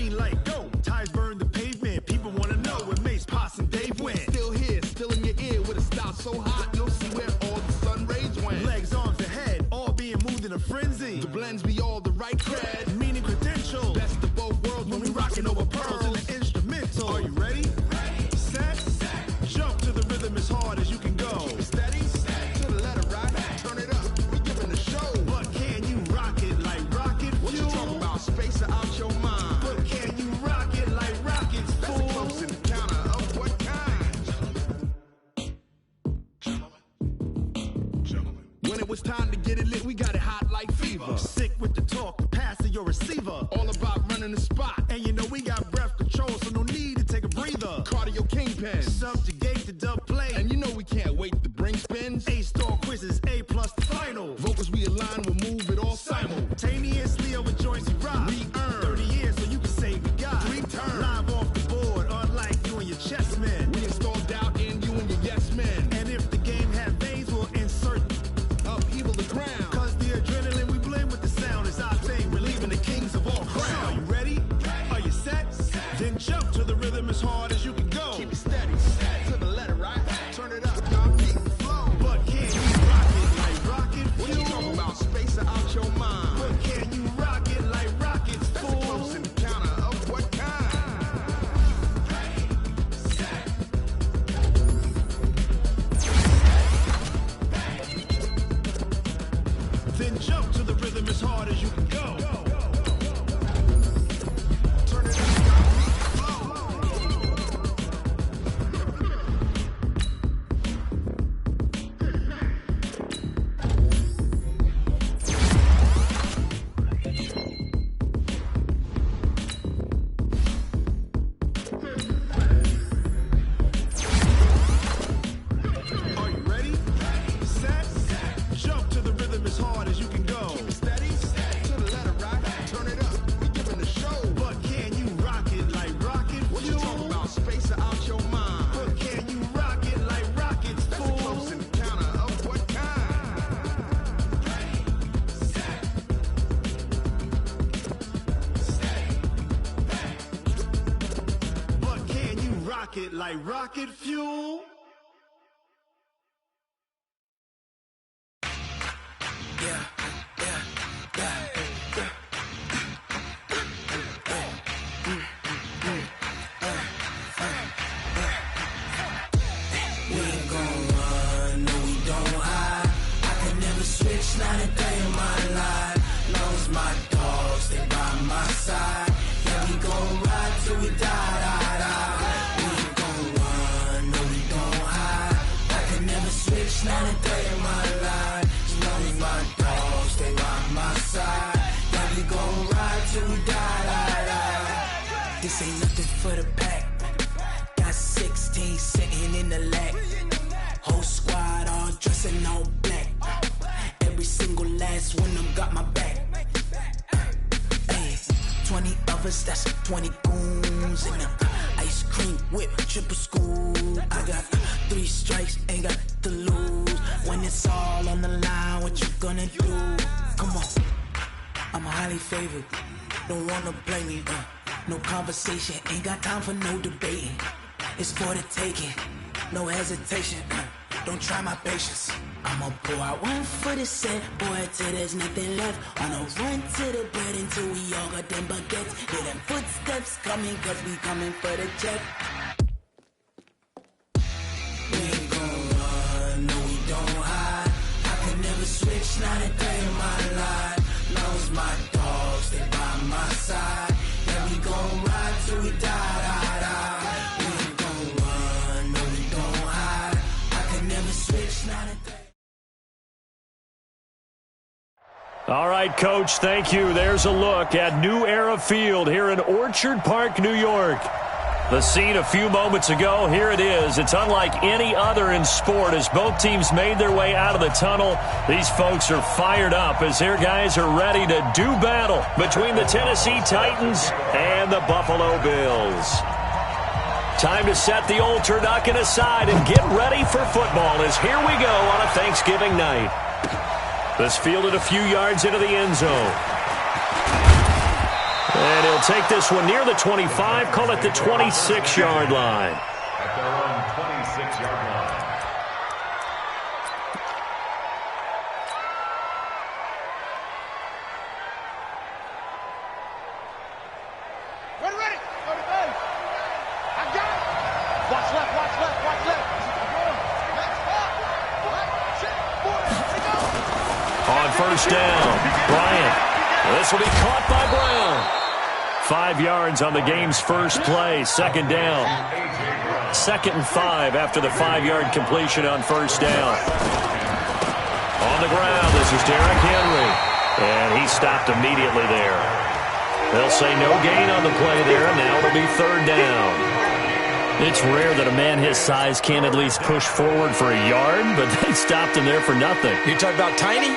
green light, go. Tires burn the pavement. People want to know where Mace, Potts, and Dave went. Still here, still in your ear with a style so hot, you'll see where all the sun rays went. Legs, arms, and head, all being moved in a frenzy. The blends be all the right cred. Meaning credentials. Best of both worlds when we rockin' over pearls in the instrumental. Are you ready? Set. Jump to the rhythm as hard as you can go. Keep it steady, to the letter right. Turn it up, we giving the show. But can you rock it like rocket fuel? What you talking about? Space or out your mind? But can you rock it like rockets, That's fool? a close encounter of what kind? When it was time to get it lit, we got it hot like fever. Sick with the talk, passing your receiver. All about running the spot. And you know we got breath control, so no need to take a breather. Cardio kingpin. Subjugate the dub play. And you know we can't wait to bring spins. A-star quizzes, A+ the final. Vocals we align, we'll move it all Simultaneously over joints we rock. We earn 30 years so you can say we got 3 turns. Live off the board, unlike you and your chess men. We install doubt in you and your yes men. And if the game had veins, we'll insert Upheaval the ground. Cause the adrenaline we blend with the sound is our thing. We're leaving the kings of all crowns. Are you ready? Are you set? Then jump to the rhythm as hard as you can go. Keep it steady, to the letter right. Turn it up, y'all keep the flow. But can you rock it like rocket What you fuel? talking about? Space or out your mind? But can you rock it like rockets, That's a close fool? encounter of what kind? Then jump to the rhythm as hard as you can go. Turn it up, y'all keep the flow. Are you ready? Set. Jump to the rhythm as hard as you can go. Keep it steady, to the letter right. Turn it up, we giving the show. But can you rock it like rocket What you fuel? talking about? Space or out your mind? But can you rock it like rockets, That's a close fool? encounter of what kind? But can you rock it like rocket fuel? We ain't gon' run, no we don't hide. I can never switch, not a day in my life. Long as my dogs stay by my side. Yeah, we gon' ride till we die. We ain't gon' run, no we don't hide. I can never switch, not a day in my life. As long as my dogs stay by my side. Yeah, we gon' ride till we die. This ain't nothing for the pack. Got 16 sitting in the lag. Whole squad all dressing all black. Every single last one of them got my back. Hey, 20 of us, that's 20 goons in the ice cream whip, triple scoop. I got 3 strikes, ain't got to lose. When it's all on the line, what you gonna do? Come on, I'm highly favored. Don't wanna blame me. No conversation, ain't got time for no debating. It's for the taking, no hesitation. Don't try my patience. I'ma pour out one for the set, boy, till there's nothing left. On a run to the bread until we all got them baguettes. Hear them footsteps coming, cause we coming for the check. We ain't gon' run, no we don't hide. I can never switch, not a day in my life. Long as my dogs stay by my side. Yeah, we gon' ride till we die. We ain't gon' run, no we don't hide. I can never switch, not a day. All right, Coach, thank you. There's a look at New Era Field here in Orchard Park, New York. The scene a few moments ago, here it is. It's unlike any other in sport as both teams made their way out of the tunnel. These folks are fired up as their guys are ready to do battle between the Tennessee Titans and the Buffalo Bills. Time to set the old turducken aside and get ready for football as here we go on a Thanksgiving night. This fielded a few yards into the end zone. And he'll take this one near the 25, call it the 26-yard line. At their own 26-yard line. Ready. Go to base. I got it. Watch left. On first down, Bryant. This will be caught by Brown. 5 yards on the game's first play. Second down. 2nd and 5 after the 5-yard completion on first down. On the ground, this is Derrick Henry. And he stopped immediately there. They'll say no gain on the play there. Now it'll be 3rd down. It's rare that a man his size can't at least push forward for a yard, but they stopped him there for nothing. You talking about tiny?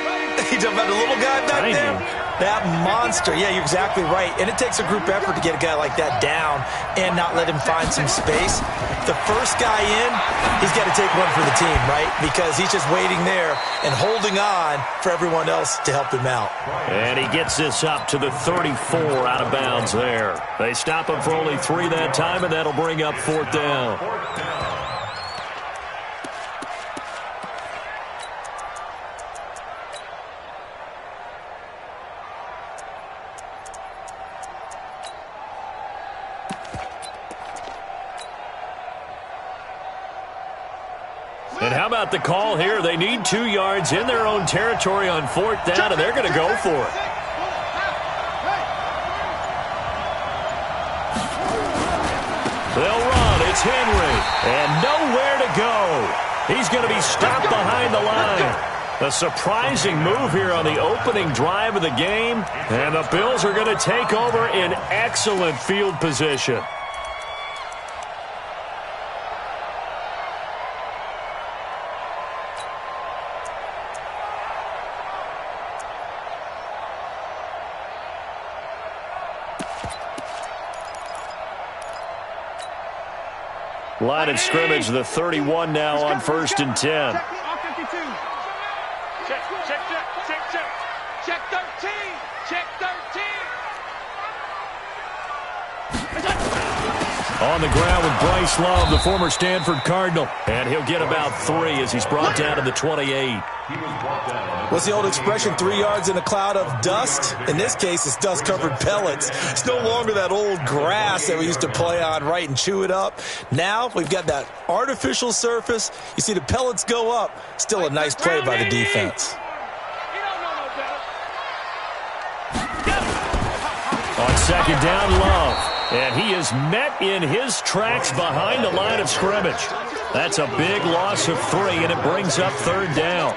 You talking about the little guy back Tiny. there? That monster. Yeah, you're exactly right. And it takes a group effort to get a guy like that down and not let him find some space. The first guy in, he's got to take one for the team, right? Because he's just waiting there and holding on for everyone else to help him out. And he gets this up to the 34 out of bounds there. They stop him for only 3 that time, and that'll bring up 4th down. And how about the call here? They need 2 yards in their own territory on 4th down, and they're going to go for it. They'll run. It's Henry. And nowhere to go. He's going to be stopped behind the line. A surprising move here on the opening drive of the game. And the Bills are going to take over in excellent field position. Line of scrimmage, the 31 now on 1st and 10. Check 13. Check 13. On the ground with Bryce Love, the former Stanford Cardinal. And he'll get about 3 as he's brought down to the 28. What's the old expression, 3 yards in a cloud of dust? In this case, it's dust-covered pellets. It's no longer that old grass that we used to play on, right, and chew it up. Now we've got that artificial surface. You see the pellets go up. Still a nice play by the defense. On 2nd down, Love. And he is met in his tracks behind the line of scrimmage. That's a big loss of 3, and it brings up 3rd down.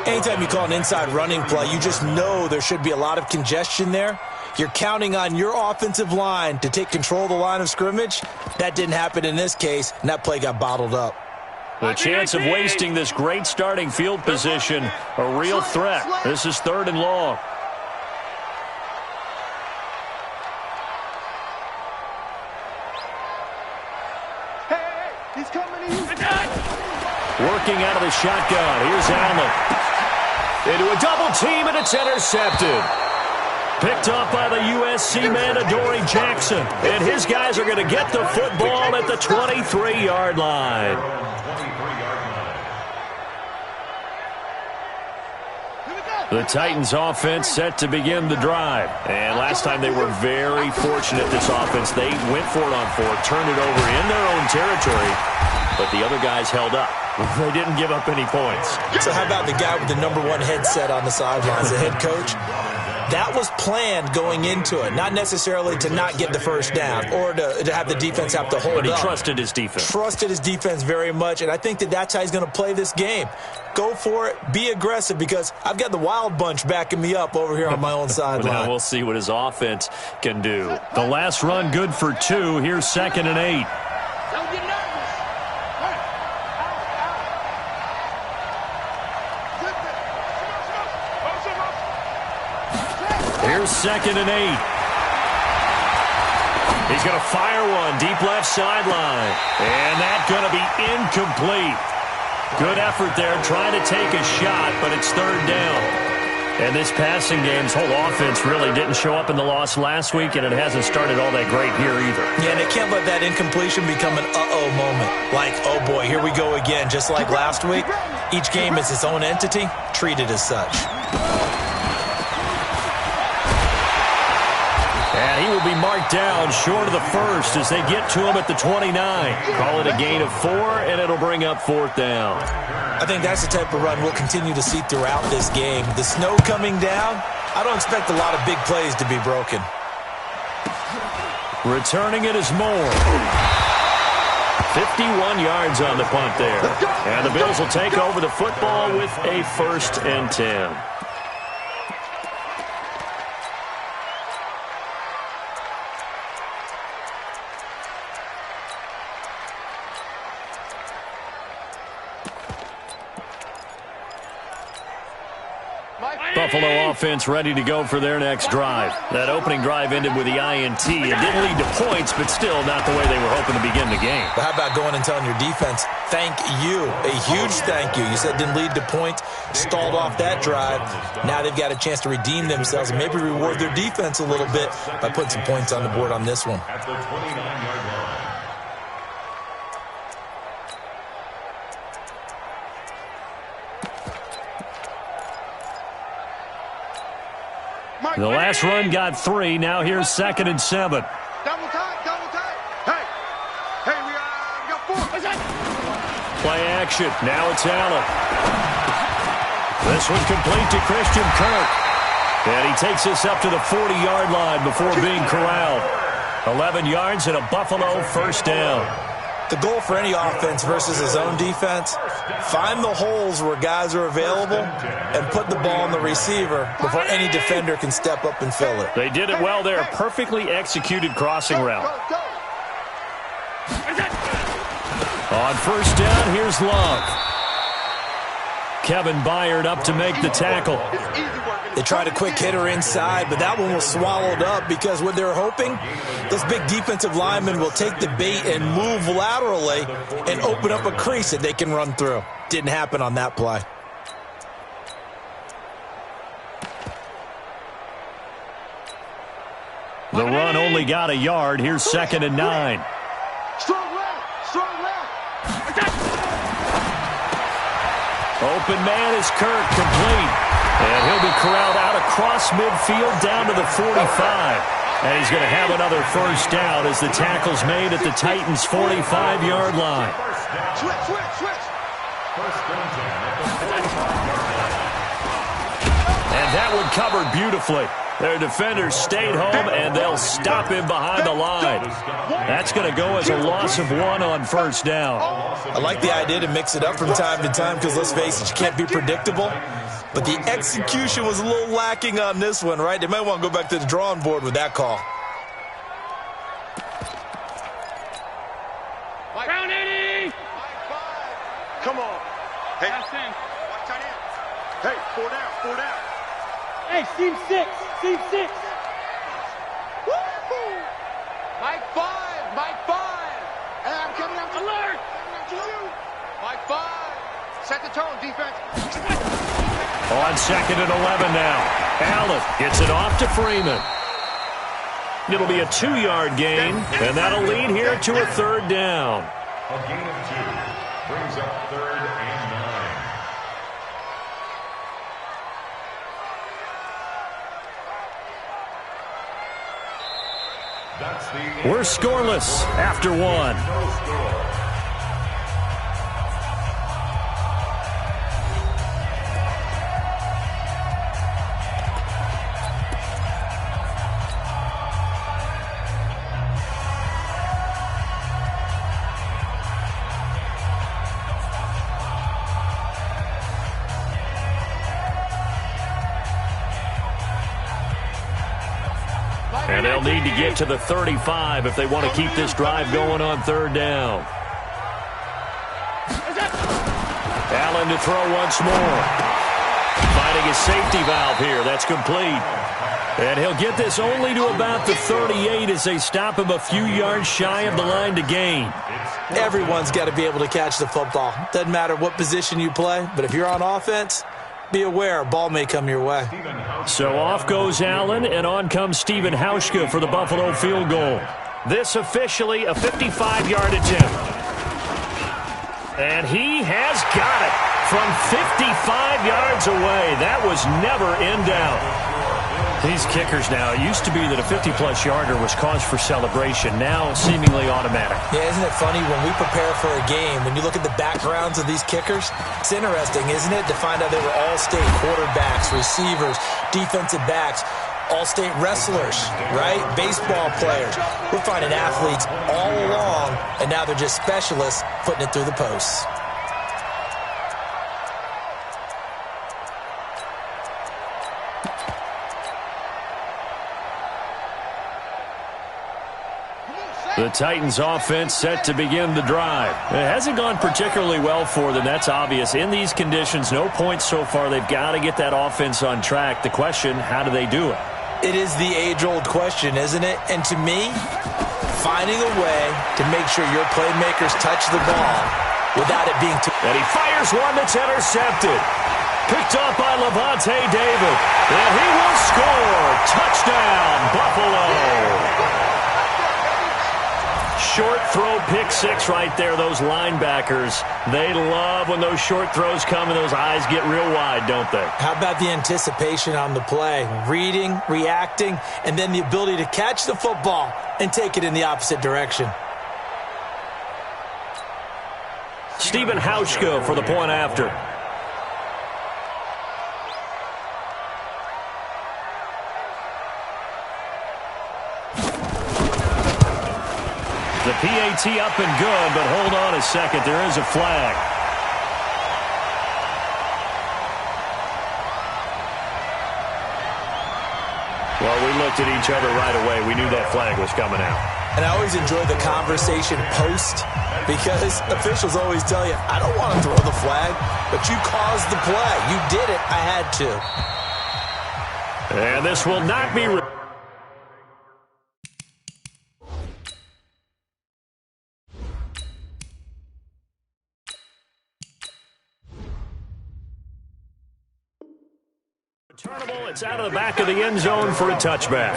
Anytime you call an inside running play, you just know there should be a lot of congestion there. You're counting on your offensive line to take control of the line of scrimmage. That didn't happen in this case, and that play got bottled up. The chance of wasting this great starting field position, a real threat. This is 3rd and long. He's coming to you. Working out of the shotgun. Here's Allen. Into a double team, and it's intercepted. Picked up by the USC man, Adoree Jackson. And his guys are going to get the football at the 23-yard line. The Titans offense set to begin the drive. And last time they were very fortunate, this offense. They went for it on 4th, turned it over in their own territory, but the other guys held up. They didn't give up any points. So how about the guy with the #1 headset on the sidelines, the head coach? That was planned going into it, not necessarily to not get the first down or to have the defense have to hold up. But he trusted his defense. Trusted his defense very much, and I think that's how he's going to play this game. Go for it. Be aggressive, because I've got the wild bunch backing me up over here on my own sideline. Now we'll see what his offense can do. The last run good for 2. Here's 2nd and 8. Don't get nervous. Here's 2nd and 8. He's going to fire one deep left sideline. And that's going to be incomplete. Good effort there trying to take a shot, but it's 3rd down. And this passing game's whole offense really didn't show up in the loss last week, and it hasn't started all that great here either. Yeah, and they can't let that incompletion become an uh-oh moment. Like, oh boy, here we go again. Just like last week, each game is its own entity, treated as such. And he will be marked down short of the first as they get to him at the 29. Call it a gain of 4, and it'll bring up 4th down. I think that's the type of run we'll continue to see throughout this game. The snow coming down, I don't expect a lot of big plays to be broken. Returning it is Moore. 51 yards on the punt there. And the Bills will take over the football with a 1st and 10. Buffalo offense ready to go for their next drive. That opening drive ended with the INT. It didn't lead to points, but still not the way they were hoping to begin the game. But how about going and telling your defense, thank you, a huge thank you. You said it didn't lead to points, stalled off that drive. Now they've got a chance to redeem themselves and maybe reward their defense a little bit by putting some points on the board on this one. At the 29-yard line. The last run got 3. Now here's 2nd and 7. Double time, double time. Hey, we got 4. Play action. Now it's Allen. This one complete to Christian Kirk. And he takes us up to the 40-yard line before being corralled. 11 yards and a Buffalo 1st down. The goal for any offense versus his own defense, find the holes where guys are available and put the ball on the receiver before any defender can step up and fill it. They did it well there. Perfectly executed crossing route. On 1st down, here's Love. Kevin Byard up to make the tackle. They tried a quick hitter inside, but that one was swallowed up because what they're hoping, those big defensive linemen will take the bait and move laterally and open up a crease that they can run through. Didn't happen on that play. The run only got a yard. Here's 2nd and 9. Strong left, strong left. Open man is Kirk, complete. And he'll be corralled out across midfield down to the 45. And he's going to have another 1st down as the tackle's made at the Titans' 45-yard line. Switch. And that one covered beautifully. Their defenders stayed home, and they'll stop him behind the line. That's going to go as a loss of 1 on 1st down. I like the idea to mix it up from time to time because, let's face it, you can't be predictable. But the execution was a little lacking on this one, right? They might want to go back to the drawing board with that call. Round 80. Come on. Hey, watch tight end. Hey, 4 down. Hey, seam 6. Woo-hoo. Mike 5. Hey, I'm coming up to alert. To you. Mike 5. Set the tone, defense. On 2nd and 11 now. Allen gets it off to Freeman. It'll be a 2-yard gain, and that'll lead here to a 3rd down. A gain of 2 brings up 3rd and 9. We're scoreless after 1. And they'll need to get to the 35 if they want to keep this drive going on 3rd down. Allen to throw once more. Finding a safety valve here. That's complete. And he'll get this only to about the 38 as they stop him a few yards shy of the line to gain. Everyone's got to be able to catch the football. Doesn't matter what position you play, but if you're on offense, be aware, a ball may come your way. So off goes Allen, and on comes Stephen Hauschka for the Buffalo field goal. This officially a 55-yard attempt. And he has got it from 55 yards away. That was never in doubt. These kickers now, it used to be that a 50-plus yarder was cause for celebration, now seemingly automatic. Yeah, isn't it funny when we prepare for a game, when you look at the backgrounds of these kickers, it's interesting, isn't it, to find out they were all-state quarterbacks, receivers, defensive backs, all-state wrestlers, right? Baseball players. We're finding athletes all along, and now they're just specialists putting it through the posts. The Titans offense set to begin the drive. It hasn't gone particularly well for them, that's obvious. In these conditions, no points so far. They've got to get that offense on track. The question, how do they do it? It is the age-old question, isn't it? And to me, finding a way to make sure your playmakers touch the ball without it being too... And he fires one that's intercepted. Picked up by Levante David. And he will score. Touchdown, Buffalo. Short throw, pick six right there. Those linebackers, they love when those short throws come and those eyes get real wide, don't they? How about the anticipation on the play? Reading, reacting, and then the ability to catch the football and take it in the opposite direction. Stephen Hauschka for the point after. The PAT up and good, but hold on a second. There is a flag. Well, we looked at each other right away. We knew that flag was coming out. And I always enjoy the conversation post because officials always tell you, I don't want to throw the flag, but you caused the play. You did it. I had to. And this will not be... returnable. It's out of the back of the end zone for a touchback.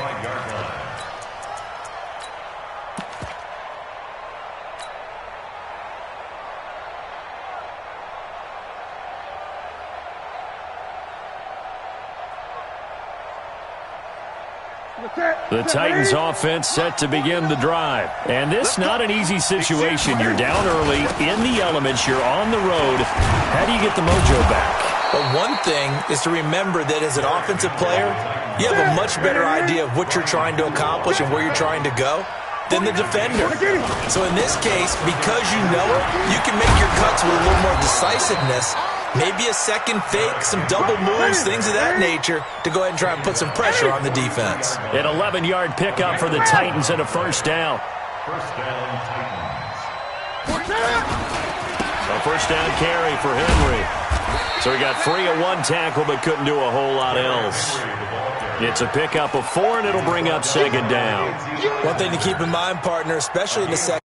The Titans offense set to begin the drive. And this not an easy situation. You're down early, in the elements, you're on the road. How do you get the mojo back? But one thing is to remember that as an offensive player, you have a much better idea of what you're trying to accomplish and where you're trying to go than the defender. So in this case, because you know it, you can make your cuts with a little more decisiveness, maybe a second fake, some double moves, things of that nature, to go ahead and try and put some pressure on the defense. An 11-yard pickup for the Titans and a first down. First down, Titans. So first down carry for Henry. So he got free of one tackle but couldn't do a whole lot else. It's a pickup of 4, and it'll bring up second down. One thing to keep in mind, partner, especially in the second